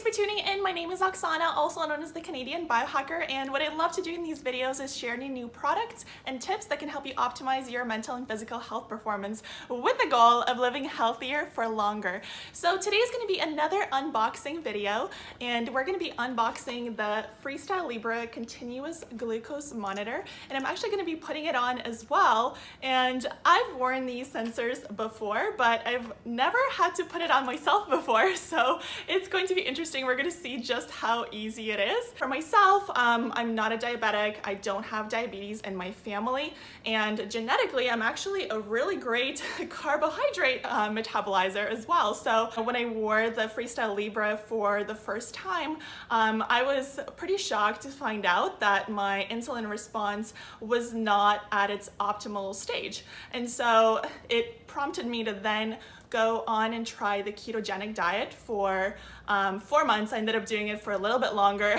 thanks for tuning in. My name is Oksana, also known as the Canadian Biohacker, and what I love to do in these videos is share new products and tips that can help you optimize your mental and physical health performance with the goal of living healthier for longer. So today is going to be another unboxing video, and we're going to be unboxing the Freestyle Libre continuous glucose monitor, and I'm actually going to be putting it on as well. And I've worn these sensors before, but I've never had to put it on myself before, so it's going to be interesting. We're going to see just how easy it is. For myself, I'm not a diabetic. I don't have diabetes in my family, and genetically I'm actually a really great carbohydrate metabolizer as well. So when I wore the Freestyle Libre for the first time, I was pretty shocked to find out that my insulin response was not at its optimal stage. And so it prompted me to then go on and try the ketogenic diet for 4 months. I ended up doing it for a little bit longer.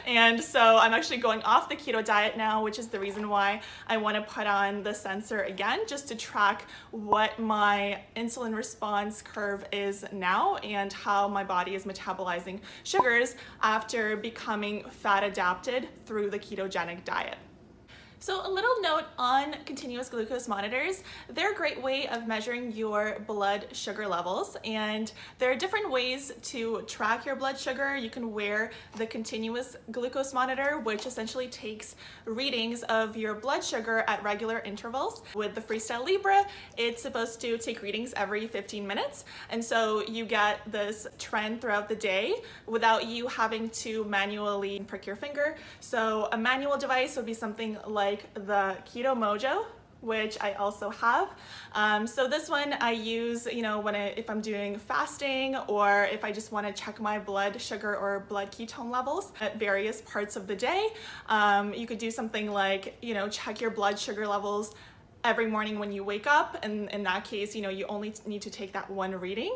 And so I'm actually going off the keto diet now, which is the reason why I want to put on the sensor again, just to track what my insulin response curve is now and how my body is metabolizing sugars after becoming fat adapted through the ketogenic diet. So a little note on continuous glucose monitors. They're a great way of measuring your blood sugar levels, and there are different ways to track your blood sugar. You can wear the continuous glucose monitor, which essentially takes readings of your blood sugar at regular intervals. With the Freestyle Libre, it's supposed to take readings every 15 minutes, and so you get this trend throughout the day without you having to manually prick your finger. So a manual device would be something like the Keto Mojo, which I also have. So this one I use, if I'm doing fasting, or if I just want to check my blood sugar or blood ketone levels at various parts of the day. You could do something like, check your blood sugar levels every morning when you wake up, and in that case, you only need to take that one reading.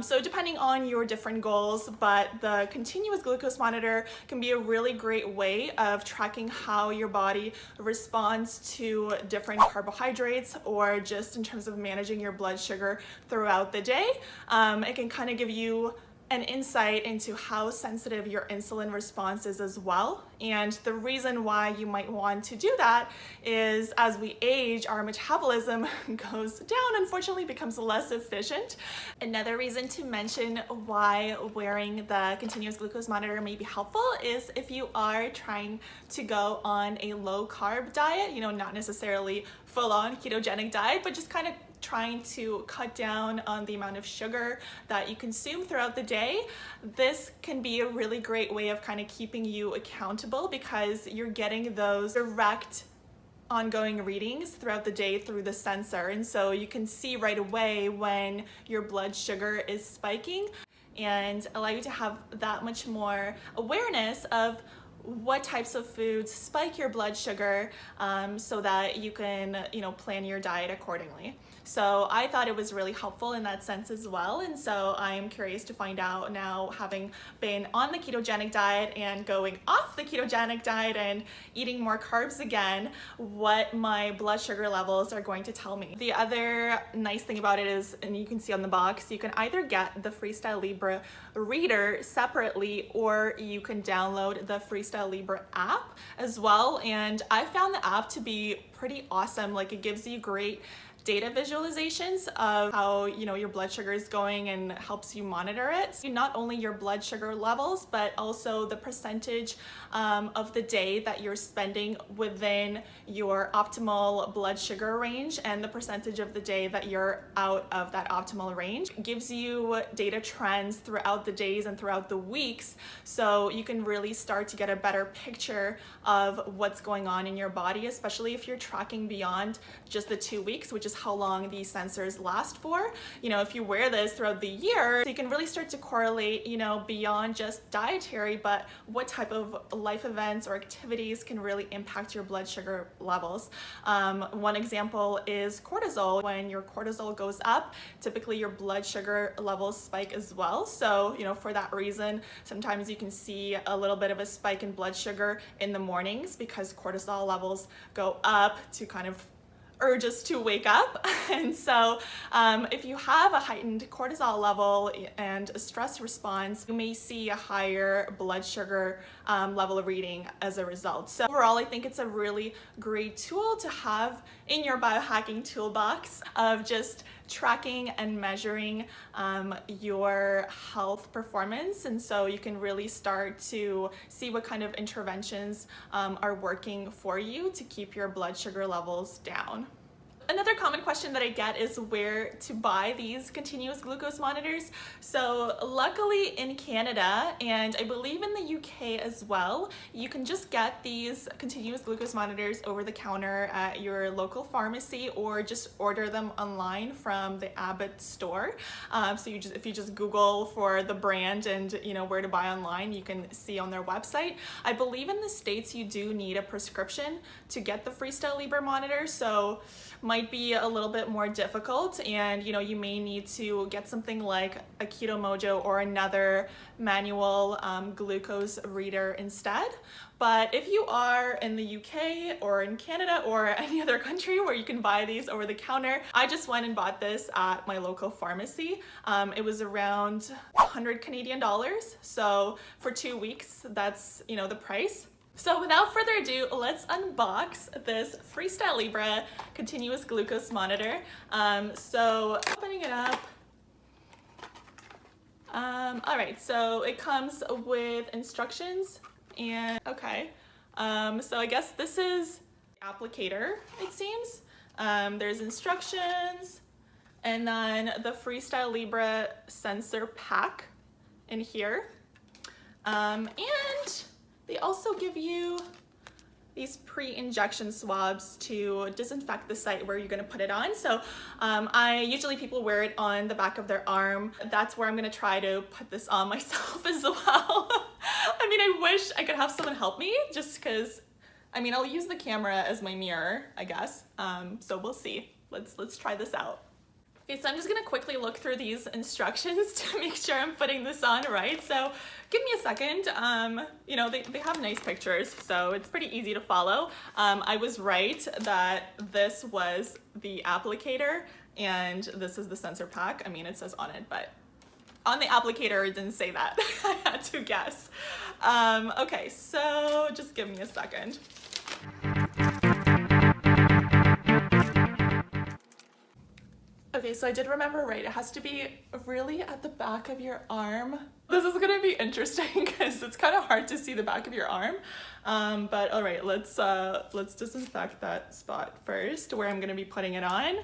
So depending on your different goals, but the continuous glucose monitor can be a really great way of tracking how your body responds to different carbohydrates, or just in terms of managing your blood sugar throughout the day. It can kind of give you an insight into how sensitive your insulin response is as well. And the reason why you might want to do that is, as we age, our metabolism goes down, unfortunately becomes less efficient. Another reason to mention why wearing the continuous glucose monitor may be helpful is if you are trying to go on a low carb diet, not necessarily full on ketogenic diet, but just kind of trying to cut down on the amount of sugar that you consume throughout the day. This can be a really great way of kind of keeping you accountable, because you're getting those direct ongoing readings throughout the day through the sensor. And so you can see right away when your blood sugar is spiking, and allow you to have that much more awareness of what types of foods spike your blood sugar, so that you can, plan your diet accordingly. So I thought it was really helpful in that sense as well. And so I'm curious to find out now, having been on the ketogenic diet and going off the ketogenic diet and eating more carbs again, what my blood sugar levels are going to tell me. The other nice thing about it is, and you can see on the box, you can either get the Freestyle Libre reader separately, or you can download the Freestyle Libre app as well. And I found the app to be pretty awesome. Like, it gives you great data visualizations of how your blood sugar is going, and helps you monitor it. So not only your blood sugar levels, but also the percentage of the day that you're spending within your optimal blood sugar range, and the percentage of the day that you're out of that optimal range. It gives you data trends throughout the days and throughout the weeks, so you can really start to get a better picture of what's going on in your body, especially if you're tracking beyond just the 2 weeks, which is how long these sensors last for. If you wear this throughout the year, you can really start to correlate, beyond just dietary, but what type of life events or activities can really impact your blood sugar levels. One example is cortisol. When your cortisol goes up, typically your blood sugar levels spike as well. So, for that reason, sometimes you can see a little bit of a spike in blood sugar in the mornings, because cortisol levels go up to kind of urges to wake up. And so if you have a heightened cortisol level and a stress response, you may see a higher blood sugar level of reading as a result. So overall, I think it's a really great tool to have in your biohacking toolbox of just tracking and measuring your health performance. And so you can really start to see what kind of interventions are working for you to keep your blood sugar levels down. Another common question that I get is where to buy these continuous glucose monitors. So luckily in Canada, and I believe in the UK as well, you can just get these continuous glucose monitors over the counter at your local pharmacy, or just order them online from the Abbott store. So if you just Google for the brand and where to buy online, you can see on their website. I believe in the States you do need a prescription to get the Freestyle Libre monitor, so might be a little bit more difficult, and you may need to get something like a Keto Mojo or another manual glucose reader instead. But if you are in the UK or in Canada or any other country where you can buy these over the counter, I just went and bought this at my local pharmacy. It was around 100 Canadian dollars, so for 2 weeks that's the price. So without further ado, let's unbox this Freestyle Libre continuous glucose monitor. So opening it up. All right, so it comes with instructions and okay. So I guess this is the applicator, it seems. There's instructions and then the Freestyle Libre sensor pack in here. And they also give you these pre-injection swabs to disinfect the site where you're gonna put it on. So usually people wear it on the back of their arm. That's where I'm gonna try to put this on myself as well. I mean, I wish I could have someone help me, just because, I'll use the camera as my mirror, I guess. So we'll see. Let's try this out. Okay, so I'm just gonna quickly look through these instructions to make sure I'm putting this on right. So give me a second. They have nice pictures, so it's pretty easy to follow. I was right that this was the applicator and this is the sensor pack. It says on it, but on the applicator it didn't say that. I had to guess. Okay, so just give me a second. Okay, so I did remember right. It has to be really at the back of your arm. This is gonna be interesting because it's kind of hard to see the back of your arm. But all right, let's disinfect that spot first where I'm gonna be putting it on.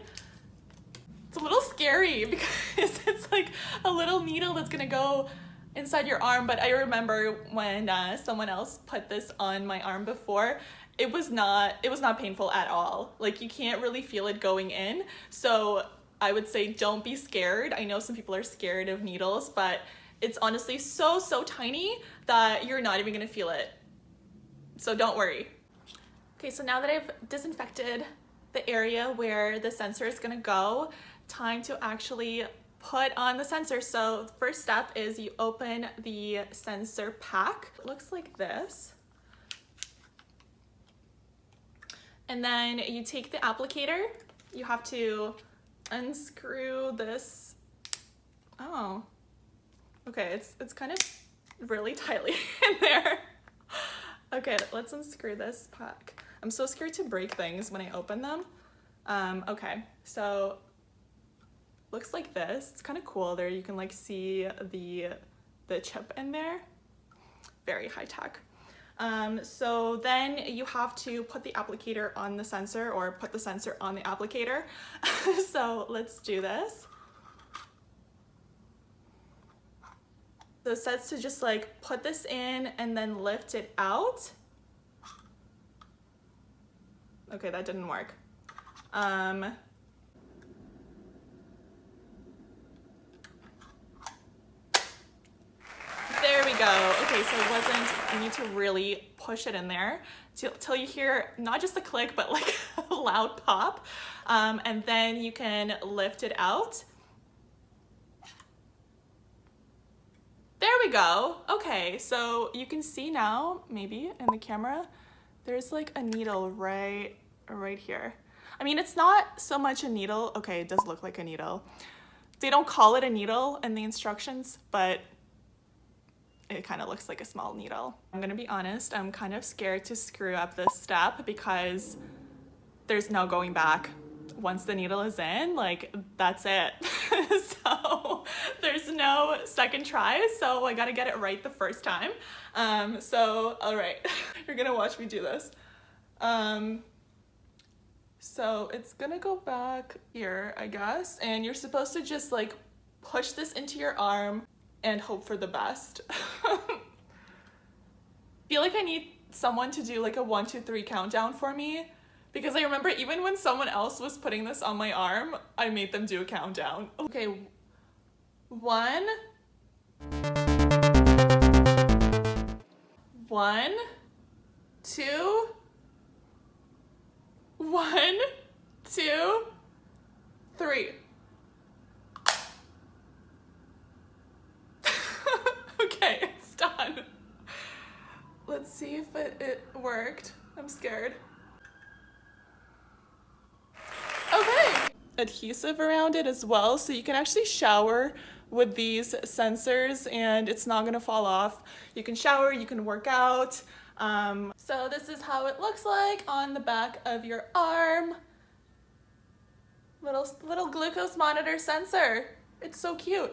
It's a little scary because it's like a little needle that's gonna go inside your arm. But I remember when someone else put this on my arm before, it was not painful at all. Like, you can't really feel it going in. So I would say don't be scared. I know some people are scared of needles, but it's honestly so tiny that you're not even gonna feel it. So don't worry. Okay, so now that I've disinfected the area where the sensor is gonna go, time to actually put on the sensor. So the first step is you open the sensor pack. It looks like this. And then you take the applicator. You have to unscrew this. Oh, okay, it's kind of really tightly in there. Okay, let's unscrew this pack. I'm so scared to break things when I open them. Okay, so looks like this. It's kind of cool. There you can like see the chip in there. Very high tech. So then you have to put the applicator on the sensor, or put the sensor on the applicator. So let's do this. So it says to just like put this in and then lift it out. Okay, that didn't work. There we go. Okay, so it wasn't, you need to really push it in there till you hear not just a click, but like a loud pop. And then you can lift it out. There we go. Okay, so you can see now, maybe in the camera, there's like a needle right here. I mean, it's not so much a needle. Okay, it does look like a needle. They don't call it a needle in the instructions, but it kind of looks like a small needle. I'm gonna be honest, I'm kind of scared to screw up this step because there's no going back. Once the needle is in, like, that's it. So there's no second try, so I gotta get it right the first time. So all right, you're gonna watch me do this. So it's gonna go back here, I guess, and you're supposed to just like push this into your arm and hope for the best. Feel like I need someone to do like a 1, 2, 3 countdown for me, because I remember even when someone else was putting this on my arm, I made them do a countdown. Okay, 1, 1, 2, 1, 2, 3. Okay, it's done. Let's see if it worked. I'm scared. Okay. Adhesive around it as well, so you can actually shower with these sensors and it's not gonna fall off. You can shower, you can work out. So this is how it looks like on the back of your arm. Little glucose monitor sensor. It's so cute.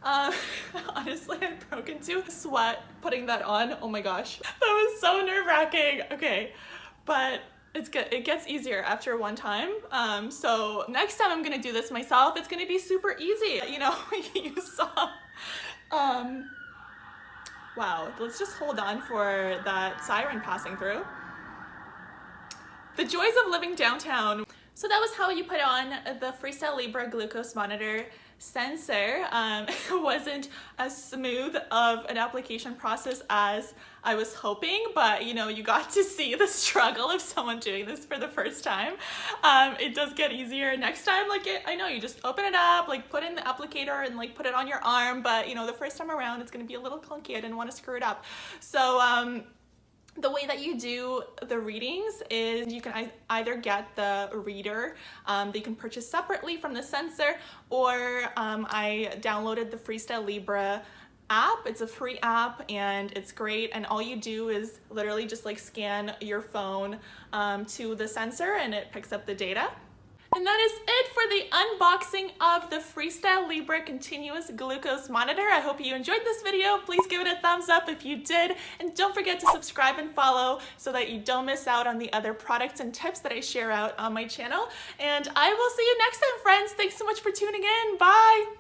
Honestly, I broke into sweat putting that on. Oh my gosh, that was so nerve-wracking. Okay, but it's good. It gets easier after one time. So next time I'm gonna do this myself, it's gonna be super easy. You know, you saw. Wow, let's just hold on for that siren passing through. The joys of living downtown. So that was how you put on the Freestyle Libre glucose monitor sensor. It wasn't as smooth of an application process as I was hoping, but you know, you got to see the struggle of someone doing this for the first time. It does get easier next time. Like I know you just open it up, like put in the applicator and like put it on your arm, but you know, the first time around it's gonna be a little clunky. I didn't want to screw it up. So the way that you do the readings is you can either get the reader that you can purchase separately from the sensor, or I downloaded the Freestyle Libre app. It's a free app and it's great, and all you do is literally just like scan your phone to the sensor and it picks up the data. And that is it for the unboxing of the Freestyle Libre continuous glucose monitor. I hope you enjoyed this video. Please give it a thumbs up if you did, and don't forget to subscribe and follow so that you don't miss out on the other products and tips that I share out on my channel. And I will see you next time, friends. Thanks so much for tuning in. Bye.